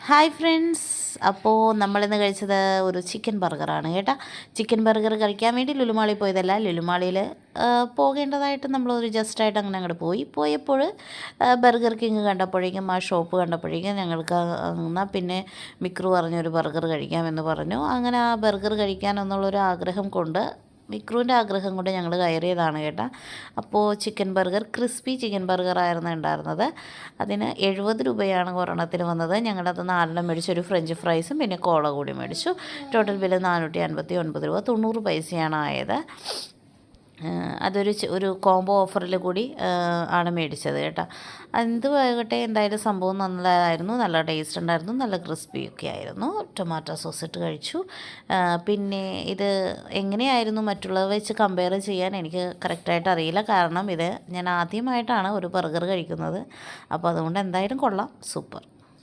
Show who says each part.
Speaker 1: Hi friends, അപ്പോൾ നമ്മളിന്ന് കഴിച്ചത് ഒരു ചിക്കൻ ബർഗറാണ് കേട്ടോ. ചിക്കൻ ബർഗർ കഴിക്കാൻ വേണ്ടി ലുലുമാളിൽ പോയതല്ല. ലുലുമാളിയിൽ പോകേണ്ടതായിട്ട് നമ്മളൊരു ജസ്റ്റായിട്ട് അങ്ങനെ അങ്ങോട്ട് പോയപ്പോൾ ബർഗർ കിങ് കണ്ടപ്പോഴേക്കും, ആ ഷോപ്പ് കണ്ടപ്പോഴേക്കും ഞങ്ങൾക്ക് എന്നാൽ പിന്നെ മിക്രു പറഞ്ഞൊരു ബർഗർ കഴിക്കാമെന്ന് പറഞ്ഞു. അങ്ങനെ ആ ബർഗർ കഴിക്കാനെന്നുള്ളൊരു ആഗ്രഹം കൊണ്ട്, മിക്രുവിൻ്റെ ആഗ്രഹം കൊണ്ട് ഞങ്ങൾ കയറിയതാണ് കേട്ടോ. അപ്പോൾ ചിക്കൻ ബർഗർ, ക്രിസ്പി ചിക്കൻ ബർഗറായിരുന്നു ഉണ്ടായിരുന്നത്. അതിന് 70 രൂപയാണ് ഒരെണ്ണത്തിന് വന്നത്. ഞങ്ങളത് 4 മേടിച്ചു. ഒരു ഫ്രഞ്ച് ഫ്രൈസും പിന്നെ കോള കൂടി മേടിച്ചു. ടോട്ടൽ ബില്ല് 459 രൂപ 90 പൈസയാണ് ആയത്. ഒരു കോംബോ ഓഫറിൽ കൂടി ആണ് മേടിച്ചത് കേട്ടോ. എന്തുമാകട്ടെ, എന്തായാലും സംഭവം നല്ലതായിരുന്നു. നല്ല ടേസ്റ്റ് ഉണ്ടായിരുന്നു, നല്ല ക്രിസ്പിയൊക്കെ ആയിരുന്നു. ടൊമാറ്റോ സോസ് ഇട്ട് കഴിച്ചു. പിന്നെ ഇത് എങ്ങനെയായിരുന്നു മറ്റുള്ളവ വെച്ച് കമ്പയർ ചെയ്യാൻ എനിക്ക് കറക്റ്റായിട്ട് അറിയില്ല. കാരണം ഇത് ഞാൻ ആദ്യമായിട്ടാണ് ഒരു ബർഗർ കഴിക്കുന്നത്. അപ്പോൾ അതുകൊണ്ട് എന്തായാലും കൊള്ളാം, സൂപ്പർ.